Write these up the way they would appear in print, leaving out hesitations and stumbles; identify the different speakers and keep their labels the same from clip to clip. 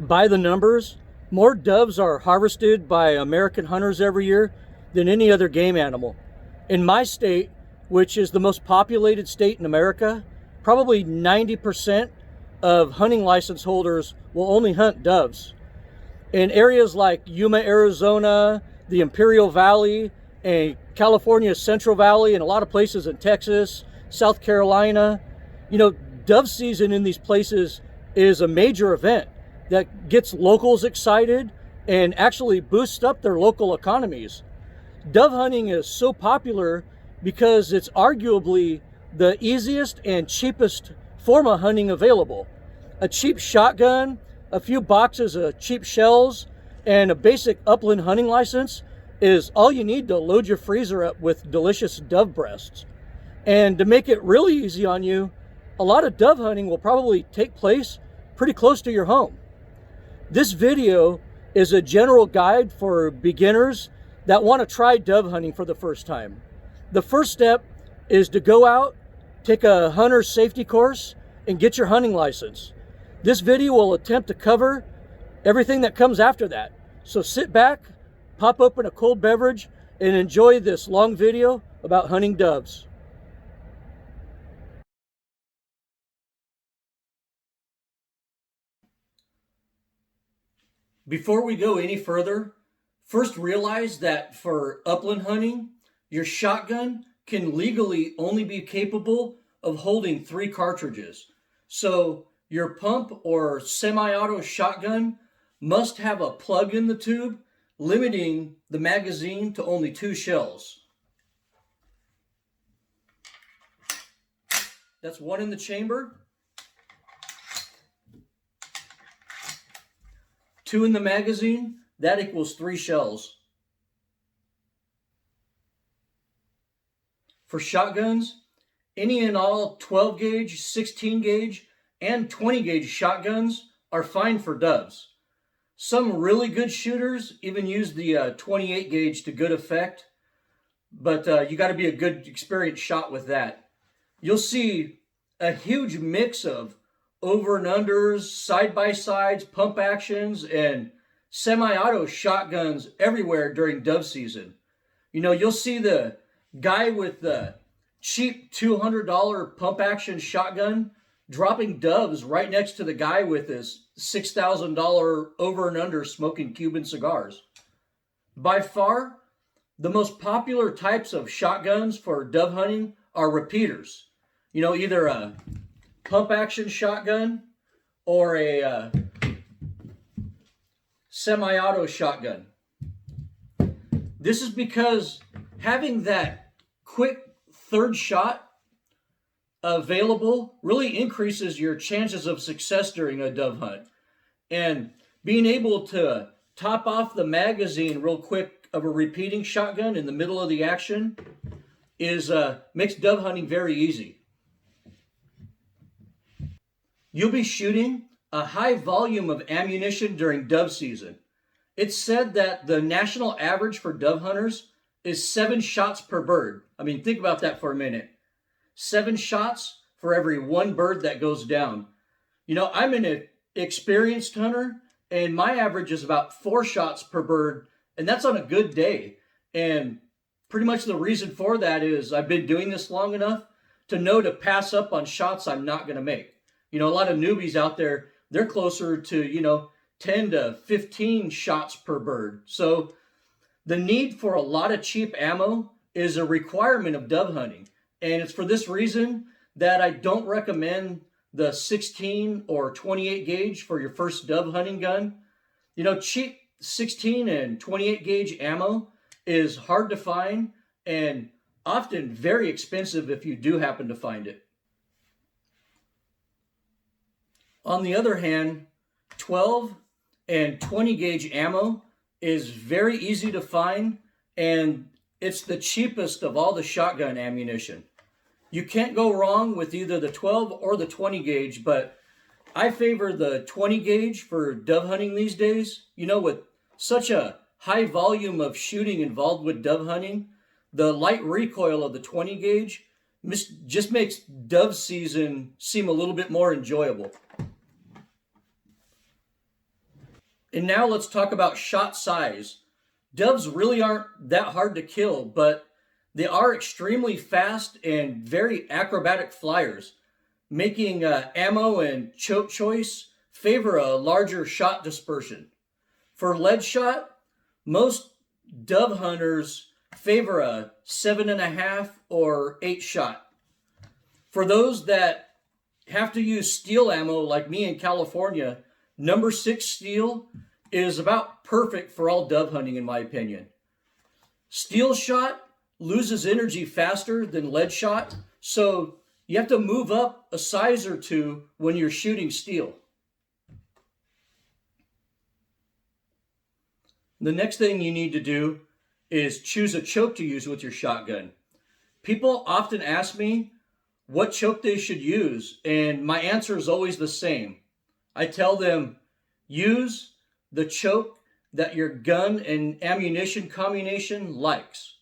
Speaker 1: by the numbers, more doves are harvested by American hunters every year than any other game animal. In my state, which is the most populated state in America, probably 90% of hunting license holders will only hunt doves. In areas like Yuma, Arizona, the Imperial Valley, and California's Central Valley, and a lot of places in Texas, South Carolina, dove season in these places is a major event that gets locals excited and actually boosts up their local economies. Dove hunting is so popular because it's arguably the easiest and cheapest form of hunting available. A cheap shotgun, a few boxes of cheap shells, and a basic upland hunting license is all you need to load your freezer up with delicious dove breasts. And to make it really easy on you, a lot of dove hunting will probably take place pretty close to your home. This video is a general guide for beginners that want to try dove hunting for the first time. The first step is to go out, take a hunter's safety course, and get your hunting license. This video will attempt to cover everything that comes after that. So sit back, pop open a cold beverage, and enjoy this long video about hunting doves. Before we go any further, first realize that for upland hunting, your shotgun can legally only be capable of holding 3 cartridges. So your pump or semi-auto shotgun must have a plug in the tube, limiting the magazine to only 2 shells. That's 1 in the chamber, 2 in the magazine, that equals 3 shells. For shotguns, any and all 12 gauge, 16 gauge, and 20 gauge shotguns are fine for doves. Some really good shooters even use the 28 gauge to good effect, but you got to be a good experienced shot with that. You'll see a huge mix of over and unders, side-by-sides, pump actions, and semi-auto shotguns everywhere during dove season. You'll see the guy with the cheap $200 pump action shotgun dropping doves right next to the guy with his $6,000 over and under smoking Cuban cigars. By far, the most popular types of shotguns for dove hunting are repeaters. Either a pump action shotgun or a semi-auto shotgun. This is because having that quick third shot available really increases your chances of success during a dove hunt. And being able to top off the magazine real quick of a repeating shotgun in the middle of the action makes dove hunting very easy. You'll be shooting a high volume of ammunition during dove season. It's said that the national average for dove hunters is 7 shots per bird. Think about that for a minute. 7 shots for every 1 bird that goes down. I'm an experienced hunter, and my average is about 4 shots per bird, and that's on a good day. And pretty much the reason for that is I've been doing this long enough to know to pass up on shots I'm not going to make. A lot of newbies out there, they're closer to, 10 to 15 shots per bird. So the need for a lot of cheap ammo is a requirement of dove hunting. And it's for this reason that I don't recommend the 16 or 28 gauge for your first dove hunting gun. Cheap 16 and 28 gauge ammo is hard to find and often very expensive if you do happen to find it. On the other hand, 12 and 20 gauge ammo is very easy to find, and it's the cheapest of all the shotgun ammunition. You can't go wrong with either the 12 or the 20 gauge, but I favor the 20 gauge for dove hunting these days. With such a high volume of shooting involved with dove hunting, the light recoil of the 20 gauge just makes dove season seem a little bit more enjoyable. And now let's talk about shot size. Doves really aren't that hard to kill, but they are extremely fast and very acrobatic flyers, making ammo and choke choice favor a larger shot dispersion. For lead shot, most dove hunters favor a 7.5 or 8 shot. For those that have to use steel ammo like me in California, number 6 steel is about perfect for all dove hunting in my opinion. Steel shot loses energy faster than lead shot, so you have to move up a size or two when you're shooting steel. The next thing you need to do is choose a choke to use with your shotgun. People often ask me what choke they should use, and my answer is always the same. I tell them, use the choke that your gun and ammunition combination likes.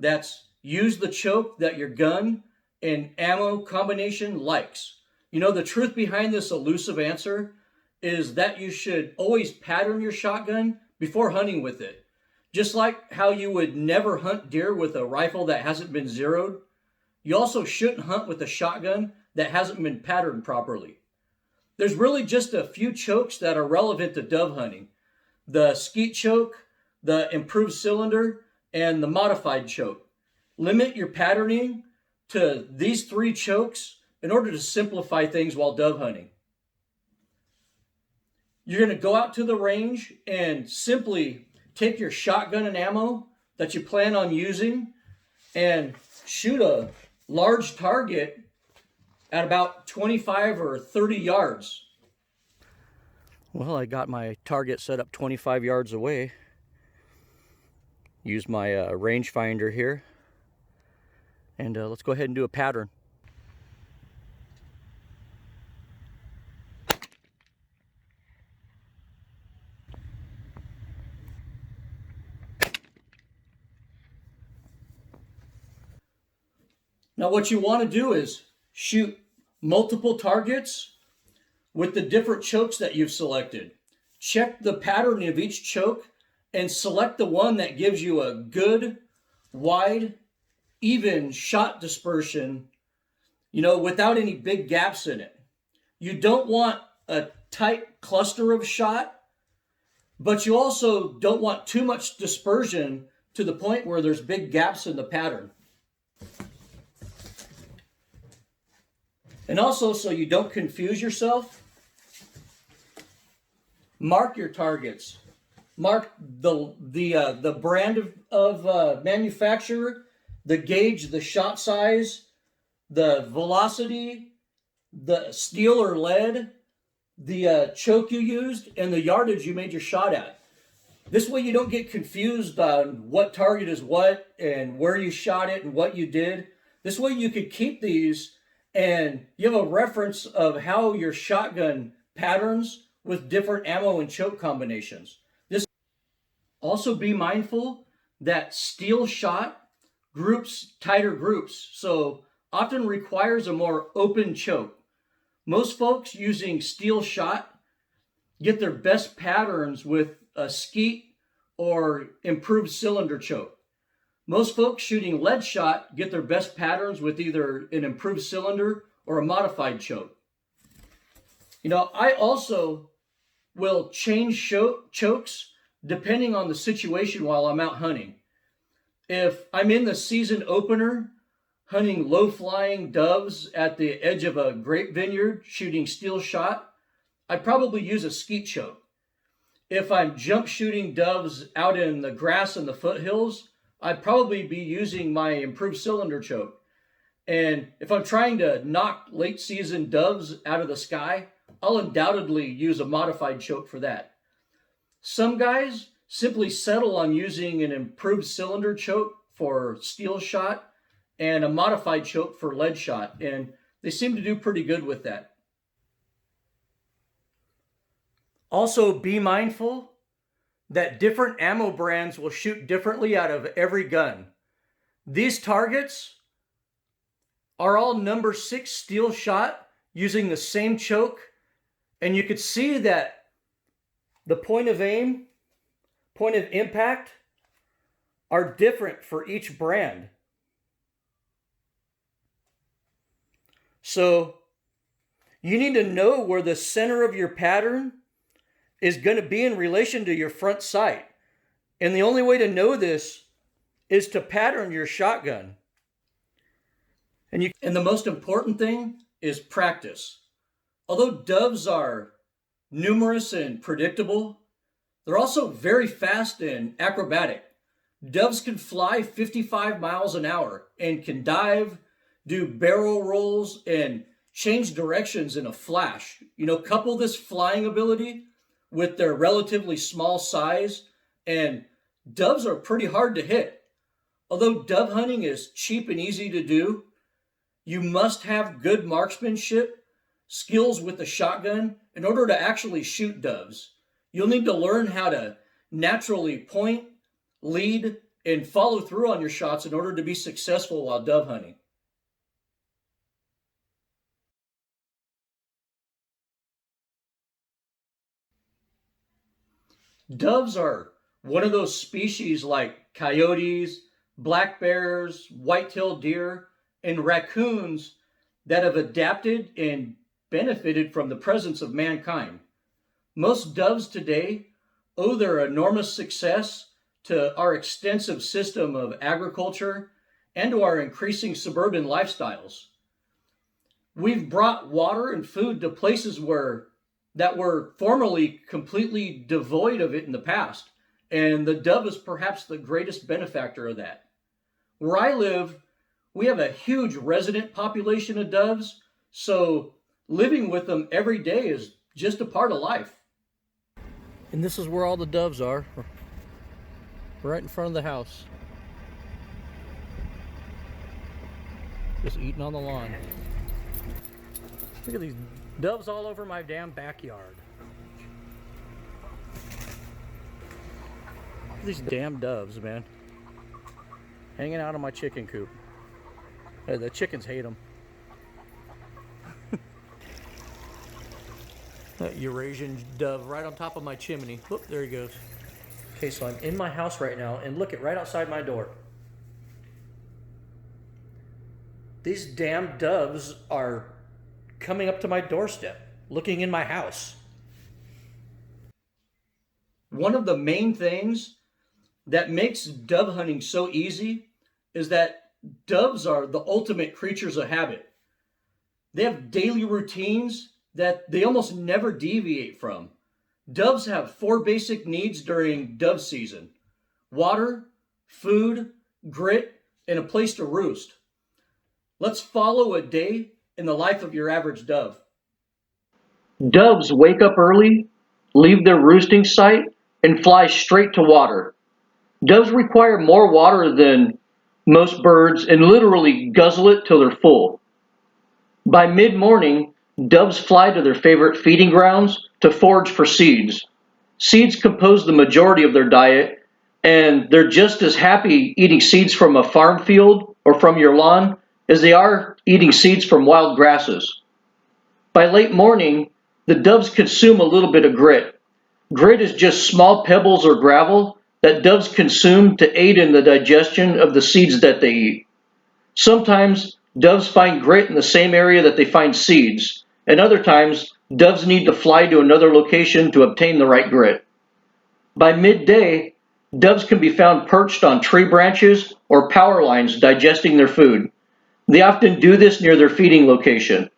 Speaker 1: That's use the choke that your gun and ammo combination likes. You know, the truth behind this elusive answer is that you should always pattern your shotgun before hunting with it. Just like how you would never hunt deer with a rifle that hasn't been zeroed, you also shouldn't hunt with a shotgun that hasn't been patterned properly. There's really just a few chokes that are relevant to dove hunting: the skeet choke, the improved cylinder, and the modified choke. Limit your patterning to these 3 chokes in order to simplify things while dove hunting. You're going to go out to the range and simply take your shotgun and ammo that you plan on using and shoot a large target at about 25 or 30 yards. Well, I got my target set up 25 yards away. Use my rangefinder here. And let's go ahead and do a pattern. Now what you want to do is shoot multiple targets with the different chokes that you've selected. Check the pattern of each choke and select the one that gives you a good, wide, even shot dispersion, without any big gaps in it. You don't want a tight cluster of shot, but you also don't want too much dispersion to the point where there's big gaps in the pattern. And also, so you don't confuse yourself, mark your targets. Mark the brand of manufacturer, the gauge, the shot size, the velocity, the steel or lead, the choke you used, and the yardage you made your shot at. This way you don't get confused on what target is what and where you shot it and what you did. This way you could keep these and you have a reference of how your shotgun patterns with different ammo and choke combinations. Also be mindful that steel shot groups tighter groups, so often requires a more open choke. Most folks using steel shot get their best patterns with a skeet or improved cylinder choke. Most folks shooting lead shot get their best patterns with either an improved cylinder or a modified choke. I also will change chokes depending on the situation while I'm out hunting. If I'm in the season opener, hunting low-flying doves at the edge of a grape vineyard shooting steel shot, I'd probably use a skeet choke. If I'm jump shooting doves out in the grass in the foothills, I'd probably be using my improved cylinder choke. And if I'm trying to knock late season doves out of the sky, I'll undoubtedly use a modified choke for that. Some guys simply settle on using an improved cylinder choke for steel shot and a modified choke for lead shot, and they seem to do pretty good with that. Also, be mindful that different ammo brands will shoot differently out of every gun. These targets are all number 6 steel shot using the same choke, and you could see that the point of aim, point of impact are different for each brand. So you need to know where the center of your pattern is going to be in relation to your front sight. And the only way to know this is to pattern your shotgun. And the most important thing is practice. Although doves are numerous and predictable, they're also very fast and acrobatic. Doves can fly 55 miles an hour and can dive, do barrel rolls, and change directions in a flash. Couple this flying ability with their relatively small size, and doves are pretty hard to hit. Although dove hunting is cheap and easy to do, you must have good marksmanship, skills with the shotgun in order to actually shoot doves. You'll need to learn how to naturally point, lead, and follow through on your shots in order to be successful while dove hunting. Doves are one of those species like coyotes, black bears, white-tailed deer, and raccoons that have adapted and benefited from the presence of mankind. Most doves today owe their enormous success to our extensive system of agriculture and to our increasing suburban lifestyles. We've brought water and food to places that were formerly completely devoid of it in the past, and the dove is perhaps the greatest benefactor of that. Where I live, we have a huge resident population of doves, so living with them every day is just a part of life. And this is where all the doves are, right in front of the house. Just eating on the lawn. Look at these doves all over my damn backyard. Look at these damn doves, man. Hanging out in my chicken coop. The chickens hate them. That Eurasian dove right on top of my chimney. Whoop, there he goes. Okay, so I'm in my house right now, and look at right outside my door. These damn doves are coming up to my doorstep, looking in my house. One of the main things that makes dove hunting so easy is that doves are the ultimate creatures of habit. They have daily routines that they almost never deviate from. Doves have 4 basic needs during dove season: water, food, grit, and a place to roost. Let's follow a day in the life of your average dove. Doves wake up early, leave their roosting site, and fly straight to water. Doves require more water than most birds and literally guzzle it till they're full. By mid-morning, doves fly to their favorite feeding grounds to forage for seeds. Seeds compose the majority of their diet, and they're just as happy eating seeds from a farm field or from your lawn as they are eating seeds from wild grasses. By late morning, the doves consume a little bit of grit. Grit is just small pebbles or gravel that doves consume to aid in the digestion of the seeds that they eat. Sometimes doves find grit in the same area that they find seeds, and other times doves need to fly to another location to obtain the right grit. By midday, doves can be found perched on tree branches or power lines digesting their food. They often do this near their feeding location.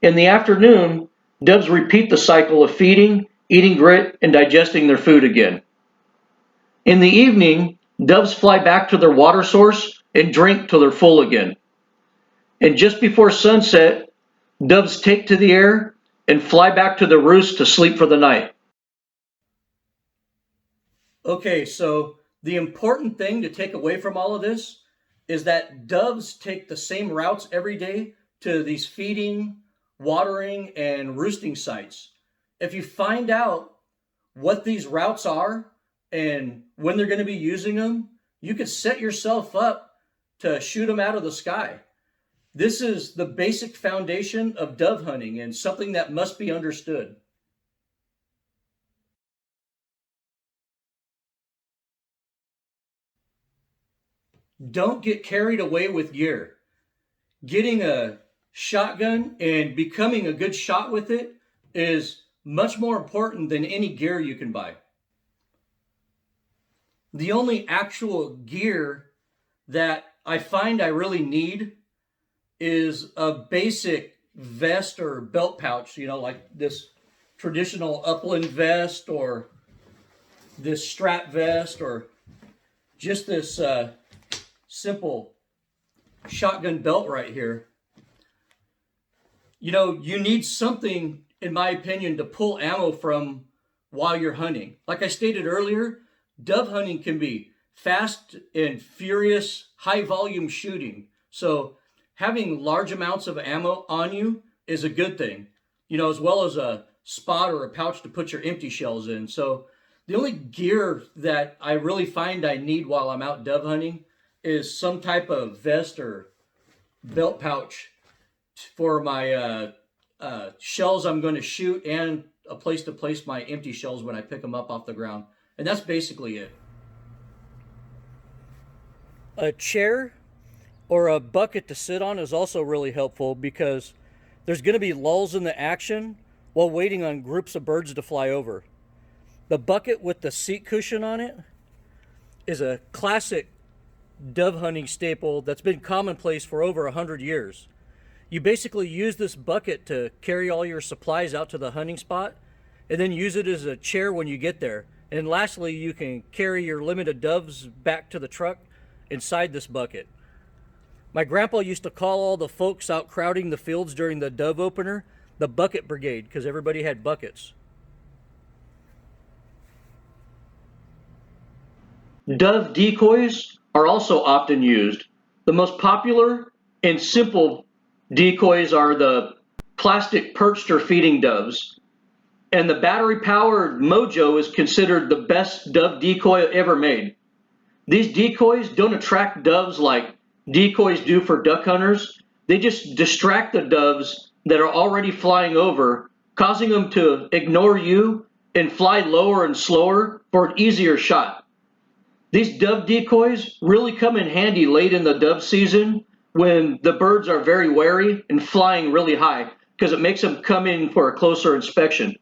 Speaker 1: In the afternoon, doves repeat the cycle of feeding, eating grit, and digesting their food again. In the evening, doves fly back to their water source and drink till they're full again. And just before sunset, doves take to the air and fly back to the roost to sleep for the night. Okay, so the important thing to take away from all of this is that doves take the same routes every day to these feeding, watering, and roosting sites. If you find out what these routes are and when they're going to be using them, you could set yourself up to shoot them out of the sky. This is the basic foundation of dove hunting and something that must be understood. don't get carried away with gear. Getting a shotgun and becoming a good shot with it is much more important than any gear you can buy. The only actual gear that I find I really need is a basic vest or belt pouch, like this traditional upland vest or this strap vest or just this simple shotgun belt right here. You need something, in my opinion, to pull ammo from while you're hunting. Like I stated earlier, dove hunting can be fast and furious, high volume shooting. So having large amounts of ammo on you is a good thing, as well as a spot or a pouch to put your empty shells in. So the only gear that I really find I need while I'm out dove hunting is some type of vest or belt pouch for my shells I'm going to shoot, and a place to place my empty shells when I pick them up off the ground. And that's basically it. A chair or a bucket to sit on is also really helpful because there's going to be lulls in the action while waiting on groups of birds to fly over. The bucket with the seat cushion on it is a classic dove hunting staple that's been commonplace for over 100 years. You basically use this bucket to carry all your supplies out to the hunting spot and then use it as a chair when you get there. And lastly, you can carry your limited doves back to the truck inside this bucket. My grandpa used to call all the folks out crowding the fields during the dove opener the bucket brigade because everybody had buckets. Dove decoys are also often used. The most popular and simple decoys are the plastic perched or feeding doves. And the battery-powered Mojo is considered the best dove decoy ever made. These decoys don't attract doves like decoys do for duck hunters. They just distract the doves that are already flying over, causing them to ignore you and fly lower and slower for an easier shot. These dove decoys really come in handy late in the dove season when the birds are very wary and flying really high, because it makes them come in for a closer inspection.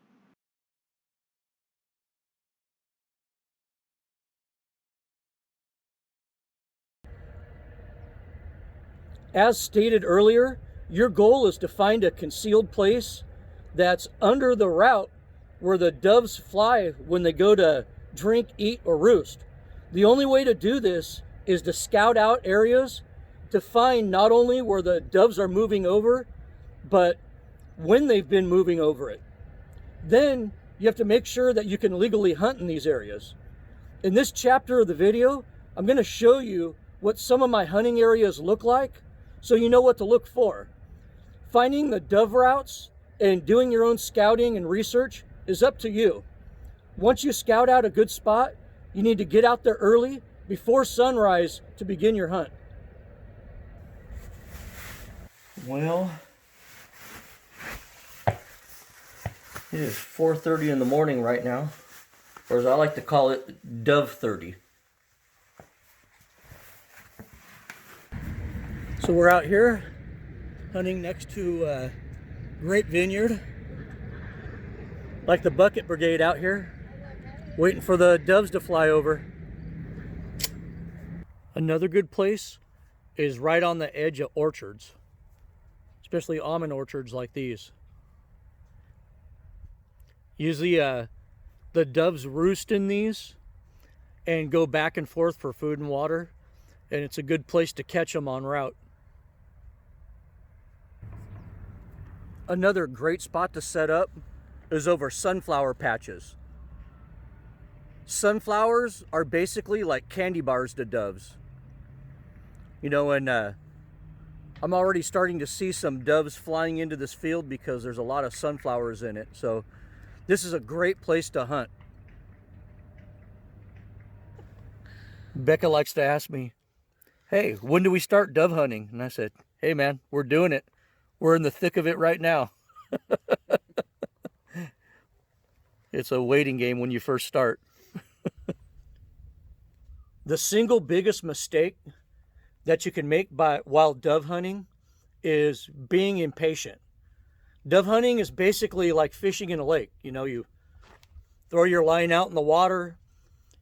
Speaker 1: As stated earlier, your goal is to find a concealed place that's under the route where the doves fly when they go to drink, eat, or roost. The only way to do this is to scout out areas to find not only where the doves are moving over, but when they've been moving over it. Then you have to make sure that you can legally hunt in these areas. In this chapter of the video, I'm going to show you what some of my hunting areas look like so you know what to look for. Finding the dove routes and doing your own scouting and research is up to you. Once you scout out a good spot, you need to get out there early before sunrise to begin your hunt. Well, it is 4:30 in the morning right now, or as I like to call it, Dove 30. So we're out here hunting next to a great vineyard, like the bucket brigade out here, waiting for the doves to fly over. Another good place is right on the edge of orchards, especially almond orchards like these. Usually the doves roost in these and go back and forth for food and water, and it's a good place to catch them en route. Another great spot to set up is over sunflower patches. Sunflowers are basically like candy bars to doves. And I'm already starting to see some doves flying into this field because there's a lot of sunflowers in it. So this is a great place to hunt. Becca likes to ask me, hey, when do we start dove hunting? And I said, hey man, we're doing it. We're in the thick of it right now. It's a waiting game when you first start. The single biggest mistake that you can make while dove hunting is being impatient. Dove hunting is basically like fishing in a lake. You know, you throw your line out in the water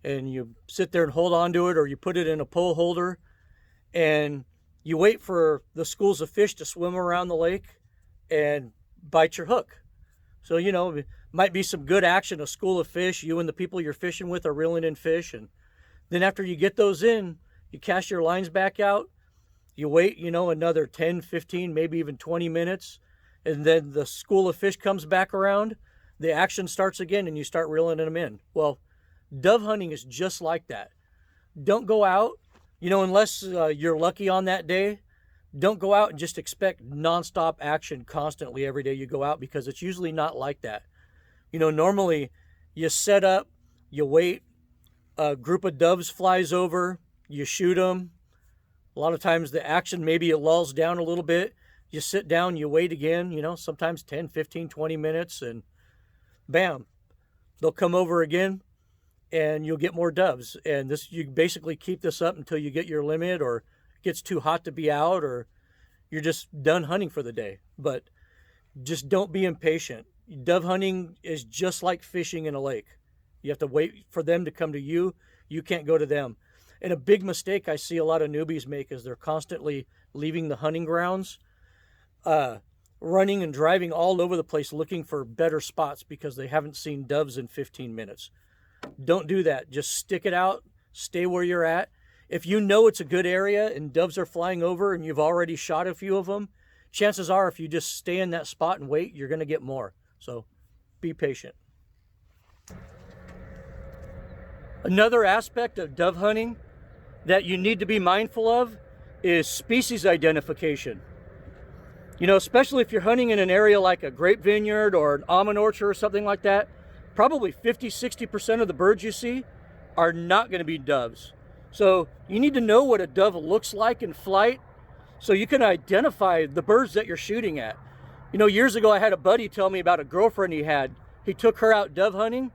Speaker 1: and you sit there and hold on to it, or you put it in a pole holder and you wait for the schools of fish to swim around the lake and bite your hook. So, you know, it might be some good action, a school of fish, you and the people you're fishing with are reeling in fish. And then after you get those in, you cast your lines back out, you wait, you know, another 10, 15, maybe even 20 minutes. And then the school of fish comes back around, the action starts again, and you start reeling them in. Well, dove hunting is just like that. Don't go out, you know, unless you're lucky on that day. Don't go out and just expect nonstop action constantly every day you go out, because it's usually not like that. You know, normally you set up, you wait, a group of doves flies over, you shoot them. A lot of times the action, maybe it lulls down a little bit. You sit down, you wait again, you know, sometimes 10, 15, 20 minutes, and bam, they'll come over again and you'll get more doves. And this, you basically keep this up until you get your limit, or it gets too hot to be out, or you're just done hunting for the day. But just don't be impatient. Dove hunting is just like fishing in a lake. You have to wait for them to come to you. You can't go to them. And a big mistake I see a lot of newbies make is they're constantly leaving the hunting grounds, running and driving all over the place looking for better spots because they haven't seen doves in 15 minutes. Don't do that. Just stick it out. Stay where you're at. If you know it's a good area and doves are flying over and you've already shot a few of them, chances are if you just stay in that spot and wait, you're going to get more. So be patient. Another aspect of dove hunting that you need to be mindful of is species identification. You know, especially if you're hunting in an area like a grape vineyard or an almond orchard or something like that, probably 50-60% of the birds you see are not going to be doves. So you need to know what a dove looks like in flight so you can identify the birds that you're shooting at. You know, years ago I had a buddy tell me about a girlfriend he had. He took her out dove hunting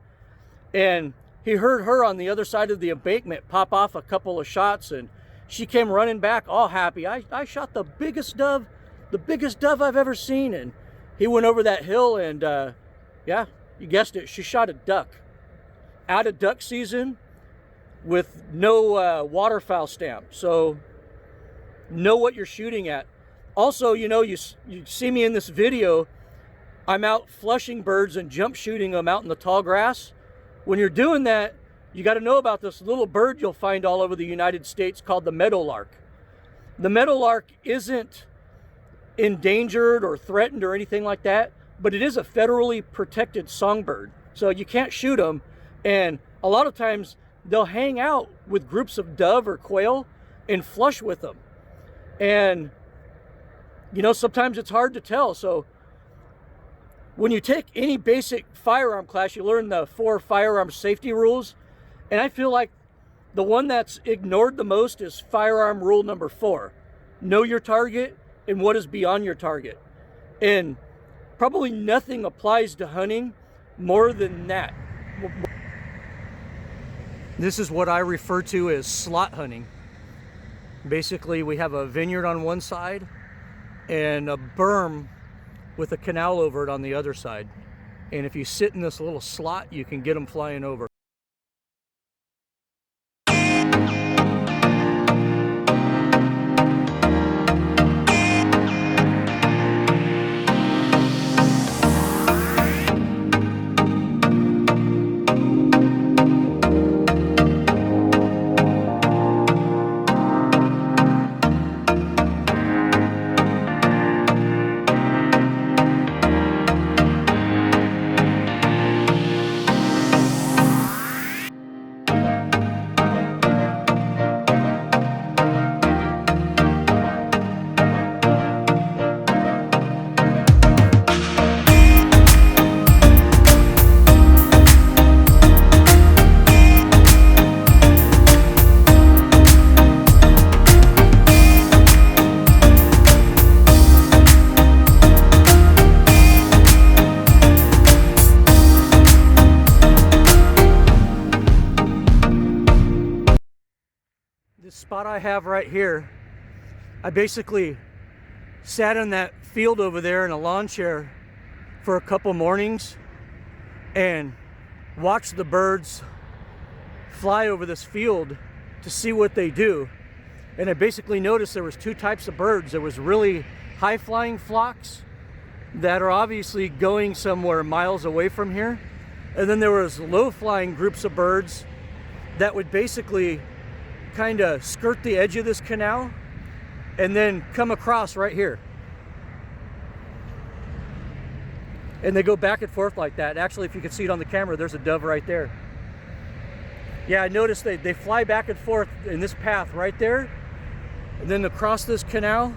Speaker 1: and he heard her on the other side of the embankment pop off a couple of shots, and she came running back all happy. I shot the biggest dove I've ever seen. And he went over that hill and yeah, you guessed it, she shot a duck. Out of duck season with no waterfowl stamp. So know what you're shooting at. Also, you know, you see me in this video, I'm out flushing birds and jump shooting them out in the tall grass. When you're doing that, you got to know about this little bird you'll find all over the United States called the meadowlark. The meadowlark isn't endangered or threatened or anything like that, but it is a federally protected songbird. So you can't shoot them, and a lot of times they'll hang out with groups of dove or quail and flush with them. And you know, sometimes it's hard to tell. So when you take any basic firearm class, you learn the 4 firearm safety rules. And I feel like the one that's ignored the most is firearm rule number 4. Know your target and what is beyond your target. And probably nothing applies to hunting more than that. This is what I refer to as slot hunting. Basically, we have a vineyard on one side and a berm with a canal over it on the other side. And if you sit in this little slot, you can get them flying over. This spot I have right here I basically sat in that field over there in a lawn chair for a couple mornings and watched the birds fly over this field to see what they do. And I basically noticed there was two types of birds. There was really high flying flocks that are obviously going somewhere miles away from here. And then there was low flying groups of birds that would basically kind of skirt the edge of this canal and then come across right here. And they go back and forth like that. Actually, if you can see it on the camera, there's a dove right there. Yeah, I noticed they fly back and forth in this path right there, and then across this canal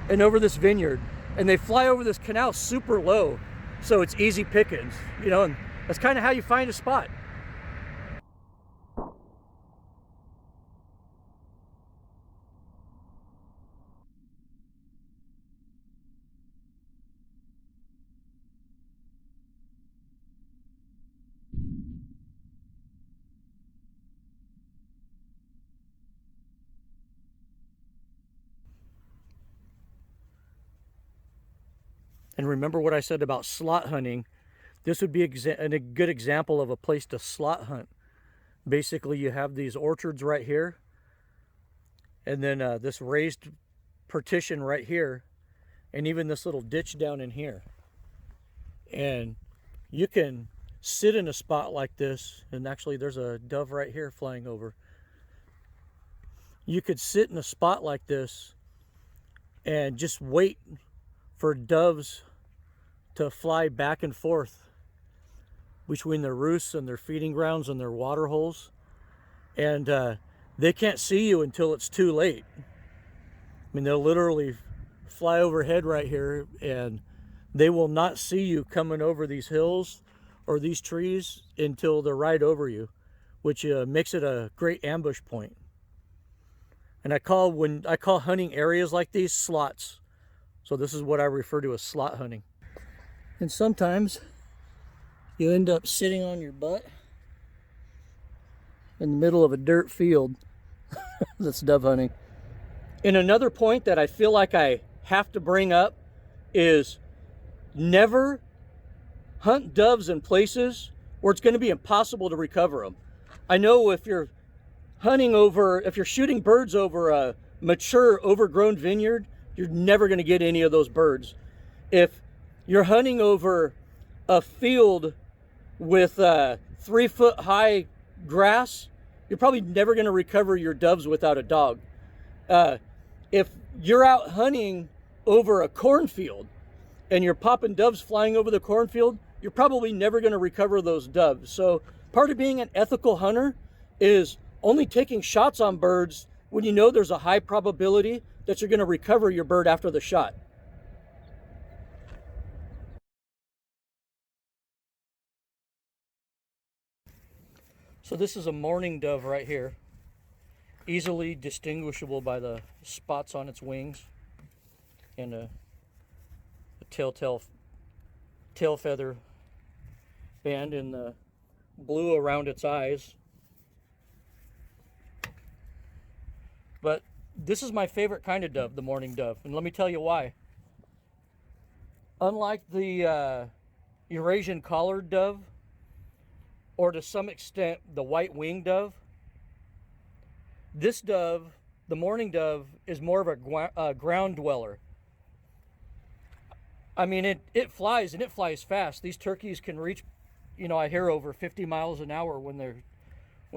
Speaker 1: and over this vineyard. And they fly over this canal super low, so it's easy pickings, you know, and that's kind of how you find a spot. And remember what I said about slot hunting. This would be a good example of a place to slot hunt. Basically, you have these orchards right here, and then this raised partition right here, and even this little ditch down in here. And you can sit in a spot like this, and actually there's a dove right here flying over. You could sit in a spot like this and just wait for doves to fly back and forth between their roosts and their feeding grounds and their water holes. And they can't see you until it's too late. I mean, they'll literally fly overhead right here, and they will not see you coming over these hills or these trees until they're right over you, which makes it a great ambush point. And I call hunting areas like these slots. So this is what I refer to as slot hunting. And sometimes you end up sitting on your butt in the middle of a dirt field. That's dove hunting. And another point that I feel like I have to bring up is never hunt doves in places where it's going to be impossible to recover them. I know if you're shooting birds over a mature, overgrown vineyard, you're never going to get any of those birds. If you're hunting over a field with 3 foot high grass, you're probably never going to recover your doves without a dog. If you're out hunting over a cornfield and you're popping doves flying over the cornfield, you're probably never going to recover those doves. So part of being an ethical hunter is only taking shots on birds when you know there's a high probability that you're going to recover your bird after the shot. So this is a mourning dove right here, easily distinguishable by the spots on its wings and a tail feather band and the blue around its eyes. But this is my favorite kind of dove, the mourning dove, and let me tell you why. Unlike the Eurasian collared dove, or to some extent the white-winged dove, this dove, the mourning dove, is more of a ground dweller. I mean, it flies, and it flies fast. These turkeys can reach, I hear over 50 miles an hour when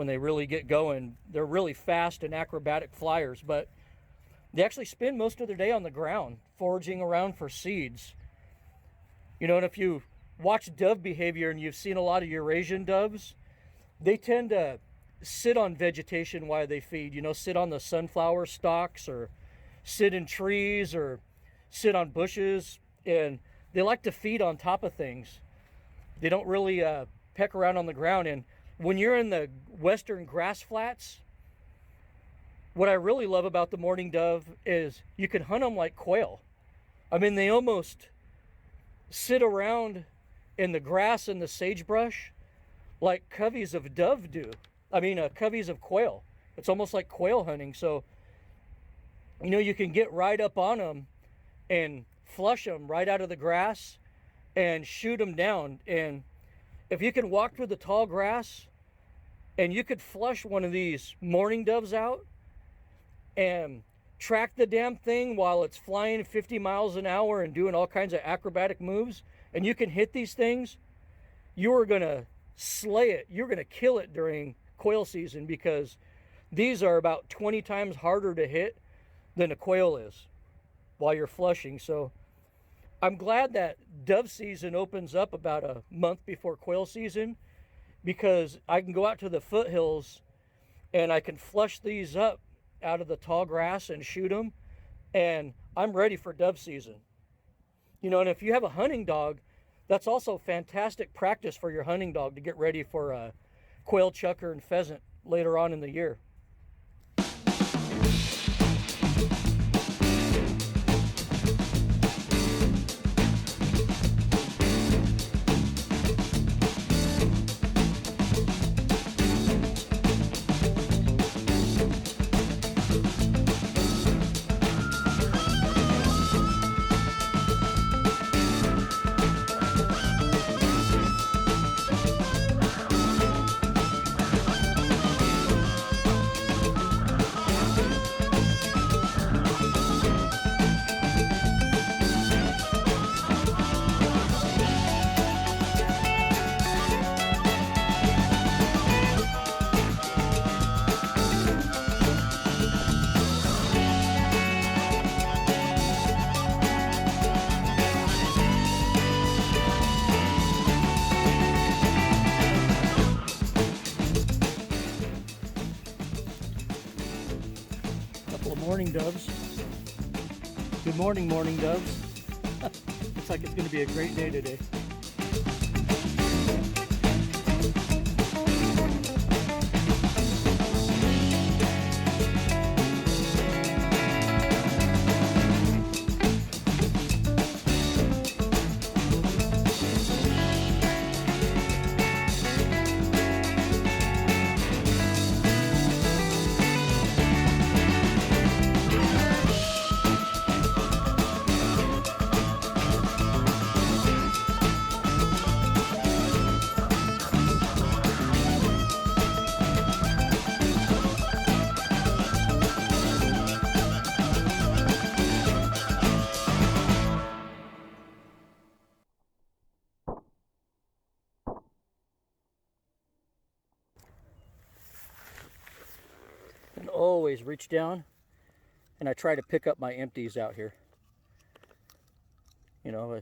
Speaker 1: they really get going. They're really fast and acrobatic flyers, but they actually spend most of their day on the ground, foraging around for seeds. And if you watch dove behavior and you've seen a lot of Eurasian doves, they tend to sit on vegetation while they feed, sit on the sunflower stalks or sit in trees or sit on bushes, and they like to feed on top of things. They don't really peck around on the ground. And when you're in the western grass flats, what I really love about the mourning dove is you can hunt them like quail. I mean, they almost sit around in the grass and the sagebrush like coveys of dove do. Coveys of quail. It's almost like quail hunting. So You know, you can get right up on them and flush them right out of the grass and shoot them down. And if you can walk through the tall grass and you could flush one of these mourning doves out and track the damn thing while it's flying 50 miles an hour and doing all kinds of acrobatic moves, and you can hit these things, you are going to slay it. You're going to kill it during quail season, because these are about 20 times harder to hit than a quail is while you're flushing. So I'm glad that dove season opens up about a month before quail season, because I can go out to the foothills and I can flush these up out of the tall grass and shoot them, and I'm ready for dove season. You know, and if you have a hunting dog, that's also fantastic practice for your hunting dog to get ready for quail, chukar, and pheasant later on in the year. Morning doves. Good morning, morning doves. Looks like it's going to be a great day today. And always reach down and I try to pick up my empties out here. You know,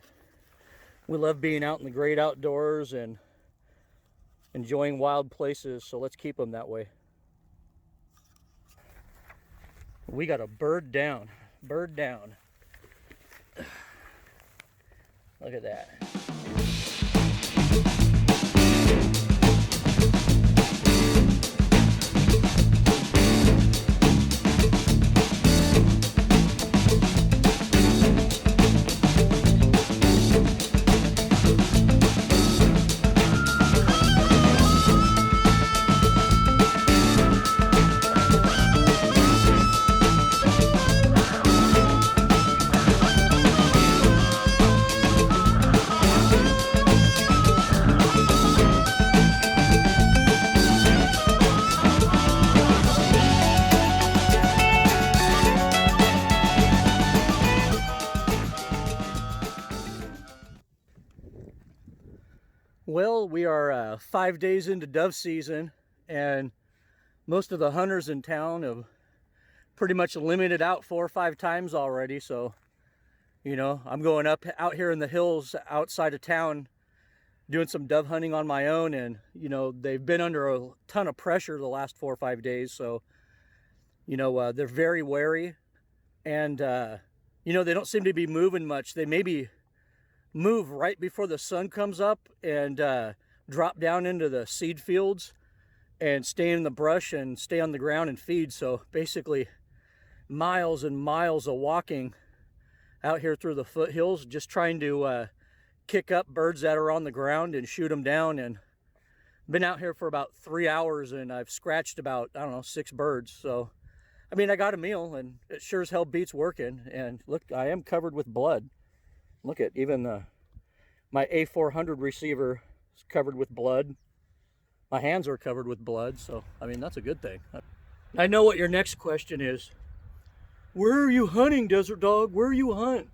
Speaker 1: we love being out in the great outdoors and enjoying wild places, so let's keep them that way. We got a bird down. Bird down. Look at that. Well, we are 5 days into dove season, and most of the hunters in town have pretty much limited out 4 or 5 times already. So, you know, I'm going out here in the hills outside of town doing some dove hunting on my own, and you know, they've been under a ton of pressure the last 4 or 5 days. So, you know, they're very wary, and you know, they don't seem to be moving much. They maybe move right before the sun comes up and drop down into the seed fields and stay in the brush and stay on the ground and feed. So basically miles and miles of walking out here through the foothills, just trying to kick up birds that are on the ground and shoot them down. And been out here for about 3 hours and I've scratched about, I don't know, 6 birds. So I mean, I got a meal, and it sure as hell beats working. And look, I am covered with blood. Look at even my A400 receiver is covered with blood. My hands are covered with blood, so I mean, that's a good thing. I know what your next question is. Where are you hunting, Desert Dog? Where are you hunting?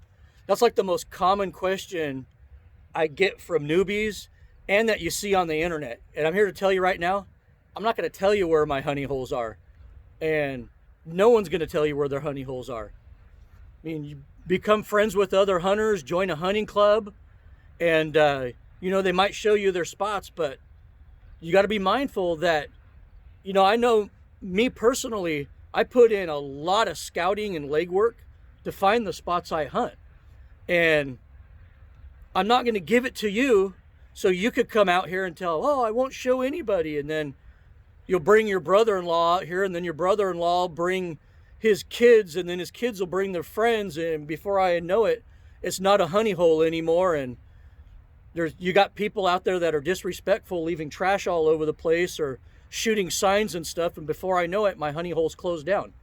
Speaker 1: That's like the most common question I get from newbies and that you see on the internet. And I'm here to tell you right now, I'm not going to tell you where my honey holes are. And no one's going to tell you where their honey holes are. I mean, you become friends with other hunters, join a hunting club, and, you know, they might show you their spots, but you got to be mindful that, you know, I know me personally, I put in a lot of scouting and legwork to find the spots I hunt. And I'm not going to give it to you so you could come out here and tell, oh, I won't show anybody. And then you'll bring your brother-in-law out here, and then your brother-in-law will bring his kids, and then his kids will bring their friends. And before I know it, it's not a honey hole anymore. And you got people out there that are disrespectful, leaving trash all over the place or shooting signs and stuff. And before I know it, my honey hole's closed down.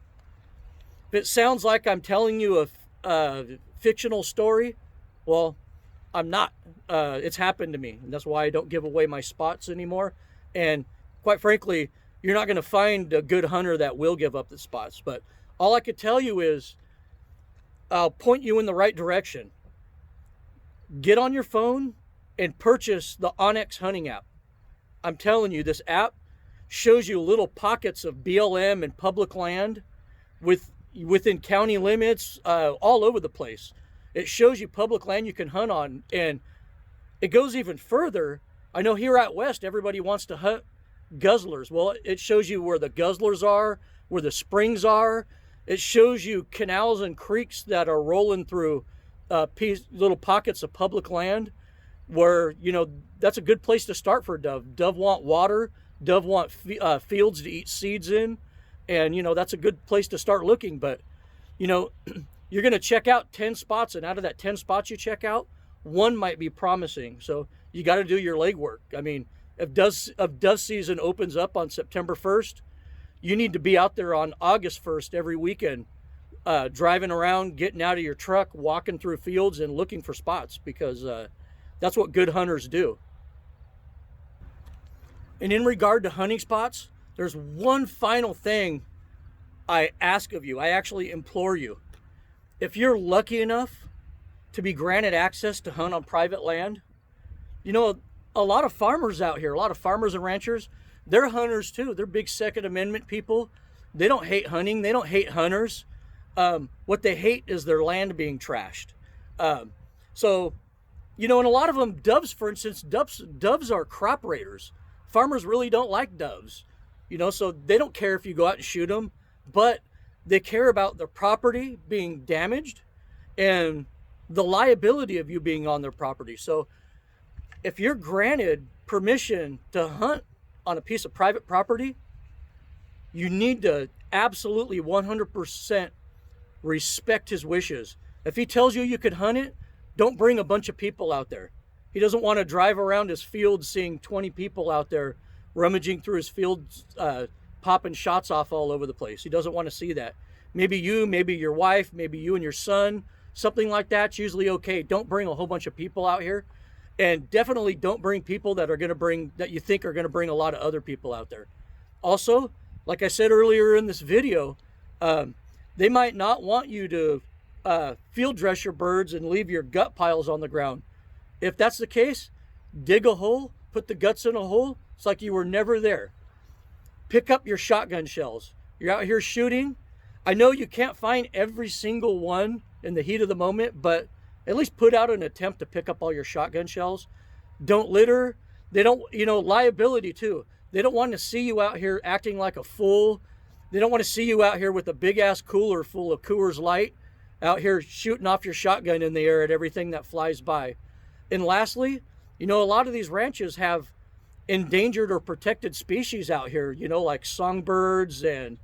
Speaker 1: If it sounds like I'm telling you a fictional story, well, I'm not. It's happened to me. And that's why I don't give away my spots anymore. And quite frankly, you're not going to find a good hunter that will give up the spots. But all I could tell you is I'll point you in the right direction. Get on your phone and purchase the onX Hunting app. I'm telling you, this app shows you little pockets of BLM and public land within county limits, all over the place. It shows you public land you can hunt on, and it goes even further. I know here out west, everybody wants to hunt guzzlers. Well, it shows you where the guzzlers are, where the springs are. It shows you canals and creeks that are rolling through little pockets of public land where, you know, that's a good place to start for a dove. Dove want water. Dove want fields to eat seeds in. And, you know, that's a good place to start looking. But, you know, you're going to check out 10 spots, and out of that 10 spots you check out, one might be promising. So you got to do your legwork. I mean, if dove season opens up on September 1st, you need to be out there on August 1st every weekend, driving around, getting out of your truck, walking through fields and looking for spots, because that's what good hunters do. And in regard to hunting spots, there's one final thing I ask of you. I actually implore you. If you're lucky enough to be granted access to hunt on private land, you know, a lot of farmers out here, a lot of farmers and ranchers, they're hunters too. They're big Second Amendment people. They don't hate hunting. They don't hate hunters. What they hate is their land being trashed. So, you know, and a lot of them, doves, for instance, doves are crop raiders. Farmers really don't like doves, you know, so they don't care if you go out and shoot them, but they care about their property being damaged and the liability of you being on their property. So if you're granted permission to hunt on a piece of private property, you need to absolutely 100% respect his wishes. If he tells you you could hunt it, don't bring a bunch of people out there. He doesn't want to drive around his field seeing 20 people out there rummaging through his fields, popping shots off all over the place. He doesn't want to see that. Maybe you, maybe your wife, maybe you and your son, something like that's usually okay. Don't bring a whole bunch of people out here. And definitely don't bring people that you think are going to bring a lot of other people out there. Also, like I said earlier in this video, they might not want you to field dress your birds and leave your gut piles on the ground. If that's the case, dig a hole, put the guts in a hole. It's like you were never there. Pick up your shotgun shells. You're out here shooting. I know you can't find every single one in the heat of the moment, but at least put out an attempt to pick up all your shotgun shells. Don't litter. They don't, you know, liability too. They don't want to see you out here acting like a fool. They don't want to see you out here with a big ass cooler full of Coors Light, out here shooting off your shotgun in the air at everything that flies by. And lastly, you know, a lot of these ranches have endangered or protected species out here, you know, like songbirds and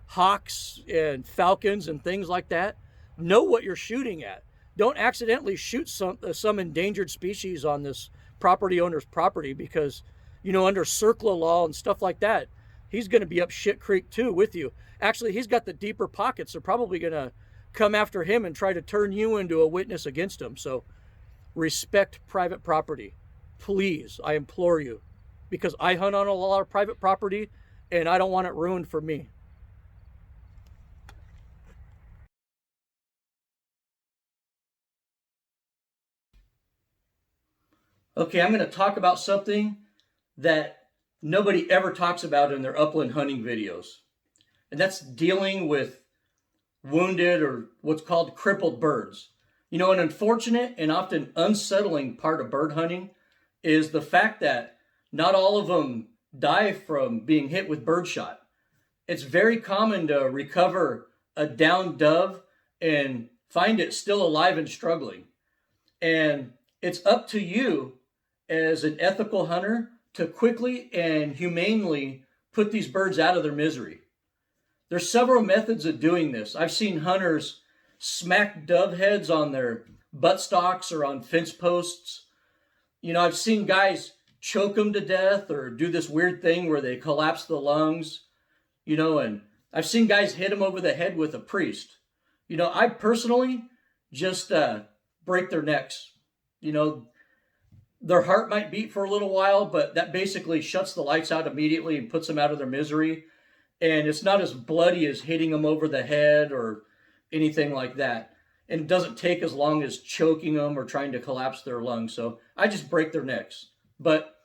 Speaker 1: hawks and falcons and things like that. Know what you're shooting at. Don't accidentally shoot some endangered species on this property owner's property, because, you know, under CERCLA law and stuff like that, he's going to be up shit creek too with you. Actually, he's got the deeper pockets. They're probably going to come after him and try to turn you into a witness against him. So respect private property. Please, I implore you, because I hunt on a lot of private property and I don't want it ruined for me. Okay, I'm going to talk about something that nobody ever talks about in their upland hunting videos. And that's dealing with wounded or what's called crippled birds. You know, an unfortunate and often unsettling part of bird hunting is the fact that not all of them die from being hit with birdshot. It's very common to recover a downed dove and find it still alive and struggling. And it's up to you as an ethical hunter to quickly and humanely put these birds out of their misery. There's several methods of doing this. I've seen hunters smack dove heads on their buttstocks or on fence posts. You know, I've seen guys choke them to death or do this weird thing where they collapse the lungs, you know, and I've seen guys hit them over the head with a priest. You know, I personally just break their necks. You know, their heart might beat for a little while, but that basically shuts the lights out immediately and puts them out of their misery. And it's not as bloody as hitting them over the head or anything like that. And it doesn't take as long as choking them or trying to collapse their lungs. So I just break their necks. But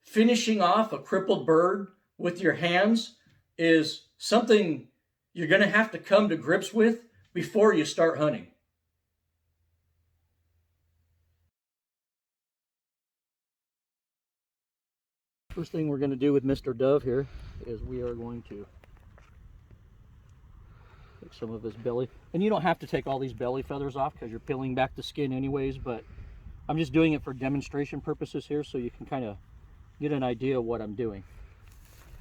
Speaker 1: finishing off a crippled bird with your hands is something you're going to have to come to grips with before you start hunting. First thing we're going to do with Mr. Dove here is we are going to take some of his belly. And you don't have to take all these belly feathers off because you're peeling back the skin anyways, but I'm just doing it for demonstration purposes here so you can kind of get an idea of what I'm doing.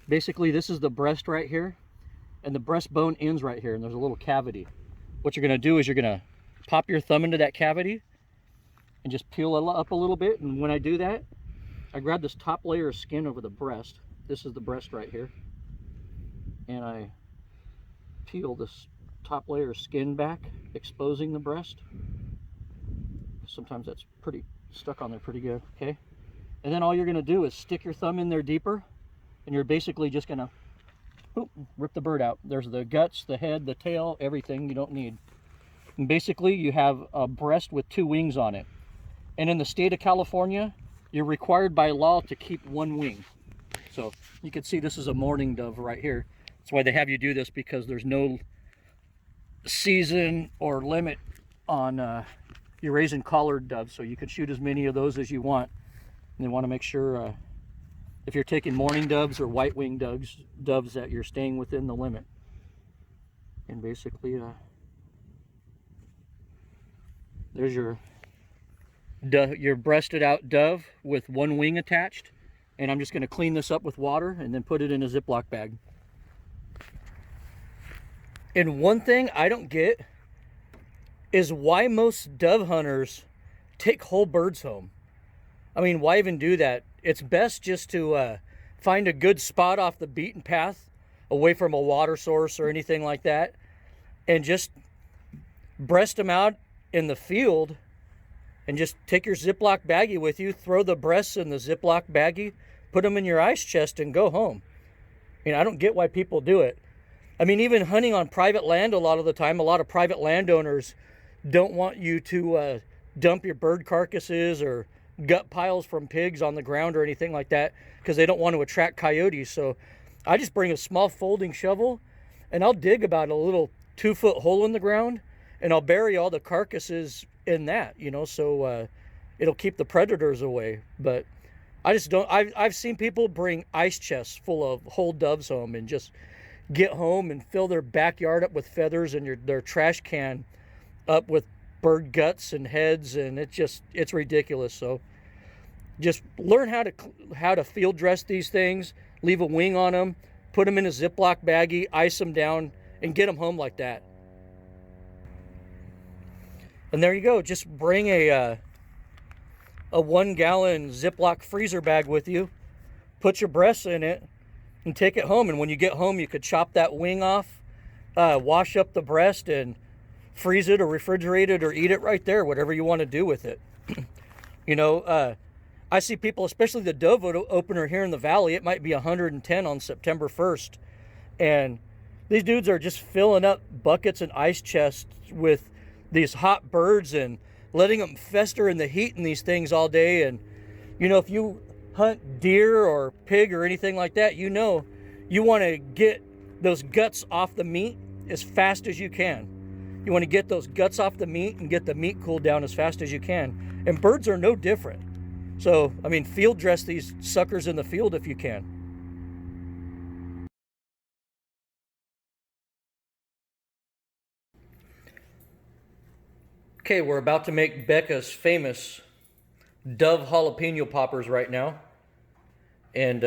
Speaker 1: Basically, this is the breast right here, and the breastbone ends right here, and there's a little cavity. What you're going to do is you're going to pop your thumb into that cavity and just peel it up a little bit. And when I do that, I grab this top layer of skin over the breast. This is the breast right here. And I peel this top layer of skin back, exposing the breast. Sometimes that's pretty stuck on there pretty good, okay? And then all you're gonna do is stick your thumb in there deeper, and you're basically just gonna rip the bird out. There's the guts, the head, the tail, everything you don't need. And basically you have a breast with 2 wings on it. And in the state of California, you're required by law to keep 1 wing. So you can see this is a mourning dove right here. That's why they have you do this, because there's no season or limit on you're raising collared doves, so you can shoot as many of those as you want. And you want to make sure if you're taking mourning doves or white-winged doves that you're staying within the limit. And basically there's your breasted out dove with 1 wing attached. And I'm just going to clean this up with water and then put it in a Ziploc bag. And one thing I don't get is why most dove hunters take whole birds home. I mean, why even do that? It's best just to find a good spot off the beaten path, away from a water source or anything like that, and just breast them out in the field, and just take your Ziploc baggie with you, throw the breasts in the Ziploc baggie, put them in your ice chest, and go home. I mean, I don't get why people do it. I mean, even hunting on private land a lot of the time, a lot of private landowners don't want you to dump your bird carcasses or gut piles from pigs on the ground or anything like that, because they don't want to attract coyotes. So I just bring a small folding shovel and I'll dig about a little 2-foot hole in the ground, and I'll bury all the carcasses in that, you know, so it'll keep the predators away. But I just don't, I've seen people bring ice chests full of whole doves home and just get home and fill their backyard up with feathers and their trash can up with bird guts and heads, and it's ridiculous. So just learn how to field dress these things, leave a wing on them, put them in a Ziploc baggie, ice them down, and get them home like that. And there you go. Just bring a 1-gallon Ziploc freezer bag with you, put your breasts in it, and take it home. And when you get home, you could chop that wing off, wash up the breast, and freeze it or refrigerate it or eat it right there, whatever you want to do with it. You know, I see people, especially the dove opener here in the valley, it might be 110 on September 1st. And these dudes are just filling up buckets and ice chests with these hot birds and letting them fester in the heat in these things all day. And, you know, if you hunt deer or pig or anything like that, you know, you want to get those guts off the meat as fast as you can. You want to get those guts off the meat and get the meat cooled down as fast as you can. And birds are no different. So, I mean, field dress these suckers in the field if you can. Okay, we're about to make Becca's famous Dove jalapeno poppers right now. And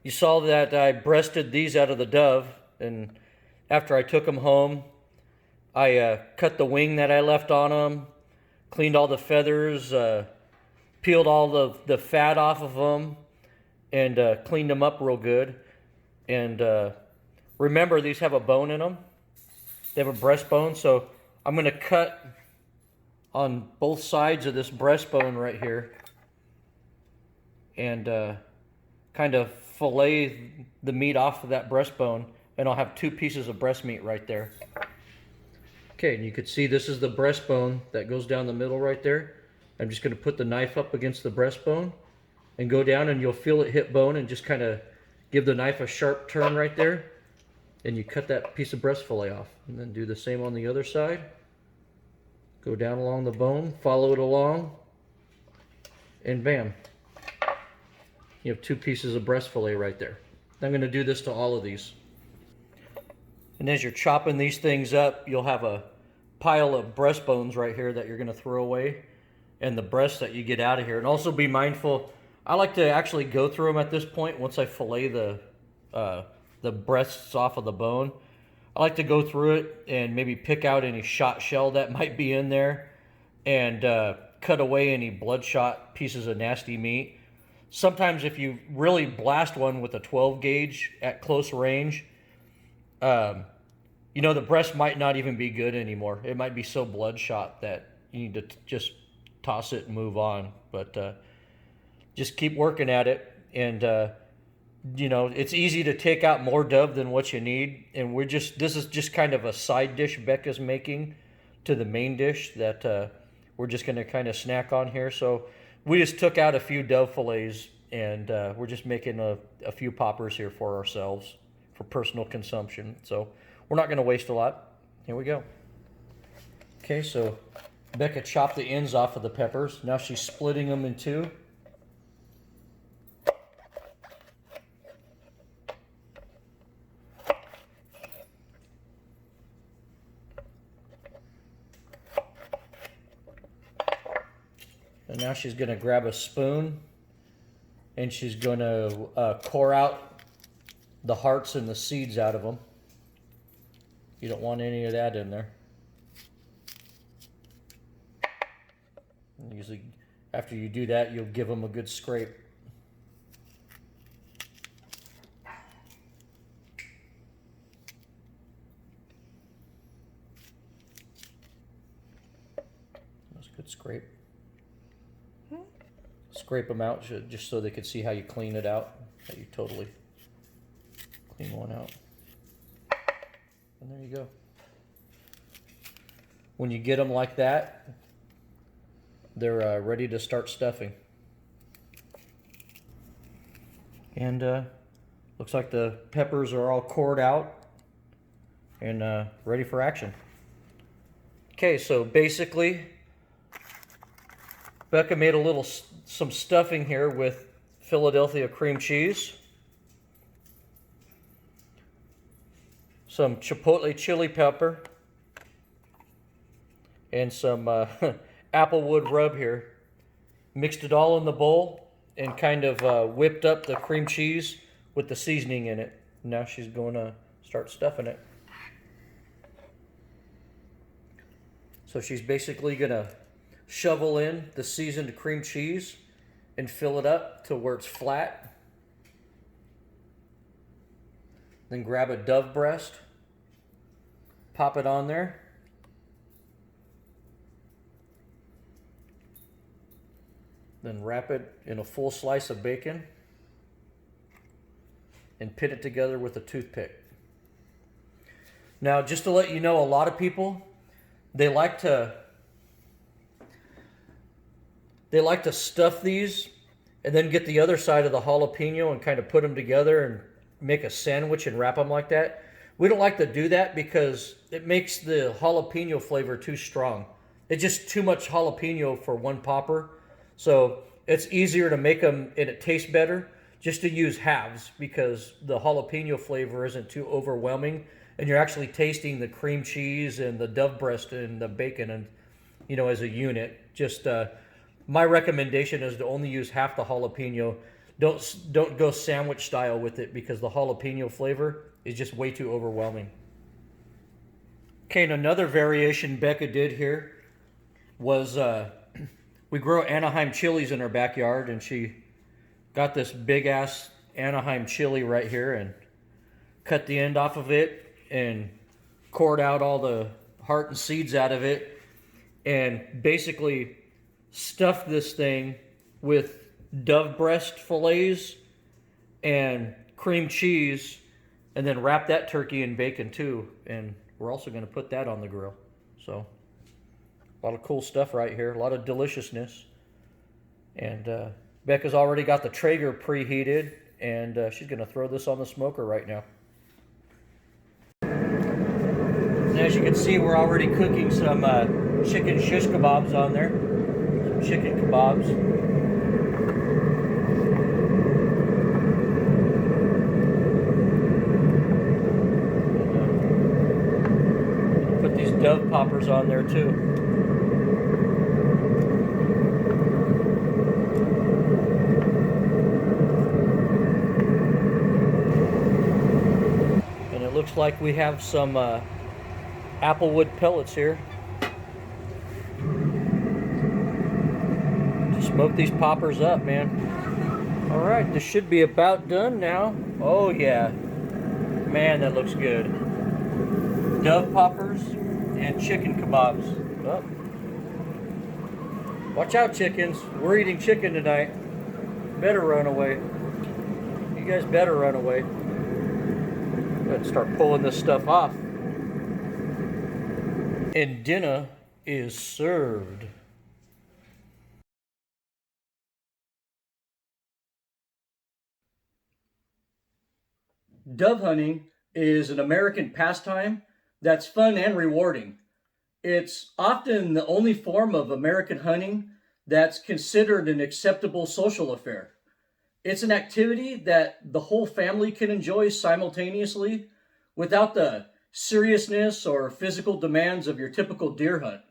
Speaker 1: you saw that I breasted these out of the Dove. And after I took them home, I cut the wing that I left on them, cleaned all the feathers, peeled all the fat off of them, and cleaned them up real good. And remember, these have a bone in them. They have a breastbone, so I'm going to cut on both sides of this breastbone right here and kind of fillet the meat off of that breastbone, and I'll have 2 pieces of breast meat right there. Okay, and you can see this is the breastbone that goes down the middle right there. I'm just going to put the knife up against the breastbone and go down, and you'll feel it hit bone, and just kind of give the knife a sharp turn right there, and you cut that piece of breast fillet off. And then do the same on the other side. Go down along the bone, follow it along, and bam. You have 2 pieces of breast fillet right there. I'm going to do this to all of these. And as you're chopping these things up, you'll have a pile of breastbones right here that you're going to throw away, and the breasts that you get out of here. And also be mindful, I like to actually go through them at this point once I fillet the breasts off of the bone. I like to go through it and maybe pick out any shot shell that might be in there and cut away any bloodshot pieces of nasty meat. Sometimes if you really blast one with a 12 gauge at close range, you know, the breast might not even be good anymore. It might be so bloodshot that you need to just toss it and move on. But just keep working at it. And you know, it's easy to take out more dove than what you need, and this is just kind of a side dish Becca's making to the main dish that we're just going to kind of snack on here. So we just took out a few dove fillets, and we're just making a few poppers here for ourselves for personal consumption. So we're not going to waste a lot. Here we go. Okay, so Becca chopped the ends off of the peppers. Now she's splitting them in 2. And now she's going to grab a spoon, and she's going to core out the hearts and the seeds out of them. You don't want any of that in there. And usually after you do that, you'll give them a good scrape. That's a good scrape. Scrape them out just so they could see how you clean it out. How you totally clean one out. And there you go. When you get them like that, they're ready to start stuffing. And looks like the peppers are all cored out and ready for action. Okay, so basically Becca made some stuffing here with Philadelphia cream cheese, some chipotle chili pepper, and some applewood rub here. Mixed it all in the bowl and kind of whipped up the cream cheese with the seasoning in it. Now she's going to start stuffing it. So she's basically going to shovel in the seasoned cream cheese and fill it up to where it's flat. Then grab a dove breast, pop it on there. Then wrap it in a full slice of bacon and pin it together with a toothpick. Now, just to let you know, a lot of people, they like to stuff these and then get the other side of the jalapeno and kind of put them together and make a sandwich and wrap them like that. We don't like to do that because it makes the jalapeno flavor too strong. It's just too much jalapeno for one popper. So it's easier to make them and it tastes better just to use halves because the jalapeno flavor isn't too overwhelming and you're actually tasting the cream cheese and the dove breast and the bacon and, you know, as a unit. Just my recommendation is to only use half the jalapeno. Don't go sandwich style with it because the jalapeno flavor is just way too overwhelming. Okay, and another variation Becca did here was we grow Anaheim chilies in our backyard, and she got this big ass Anaheim chili right here and cut the end off of it and cored out all the heart and seeds out of it and basically stuffed this thing with dove breast fillets and cream cheese and then wrap that turkey in bacon too. And we're also going to put that on the grill. So a lot of cool stuff right here, a lot of deliciousness. And Becca's already got the Traeger preheated and she's going to throw this on the smoker right now. And as you can see, we're already cooking some chicken shish kebabs on there. Some chicken kebabs. Put these dove poppers on there too. And it looks like we have some applewood pellets here to smoke these poppers up, man. All right, this should be about done now. Oh yeah, man, that looks good. Dove poppers and chicken kebabs. Oh. Watch out, chickens. We're eating chicken tonight. Better run away. You guys better run away. Let's start pulling this stuff off. And dinner is served. Dove hunting is an American pastime that's fun and rewarding. It's often the only form of American hunting that's considered an acceptable social affair. It's an activity that the whole family can enjoy simultaneously without the seriousness or physical demands of your typical deer hunt.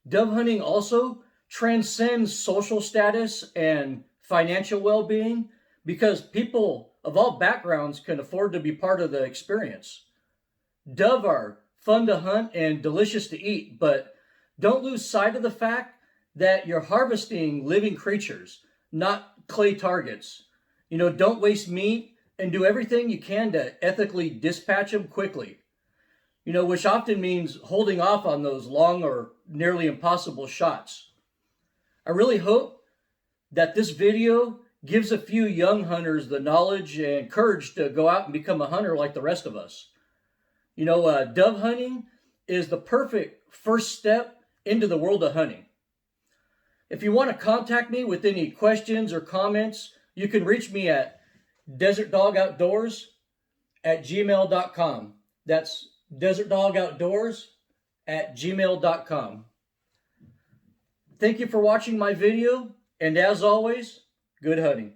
Speaker 1: Dove hunting also transcends social status and financial well-being because people of all backgrounds can afford to be part of the experience. Dove are fun to hunt and delicious to eat, but don't lose sight of the fact that you're harvesting living creatures, not clay targets. You know, don't waste meat and do everything you can to ethically dispatch them quickly. You know, which often means holding off on those long or nearly impossible shots. I really hope that this video gives a few young hunters the knowledge and courage to go out and become a hunter like the rest of us. You know, dove hunting is the perfect first step into the world of hunting. If you want to contact me with any questions or comments, you can reach me at desertdogoutdoors@gmail.com. That's desertdogoutdoors@gmail.com. Thank you for watching my video, and as always, good hunting.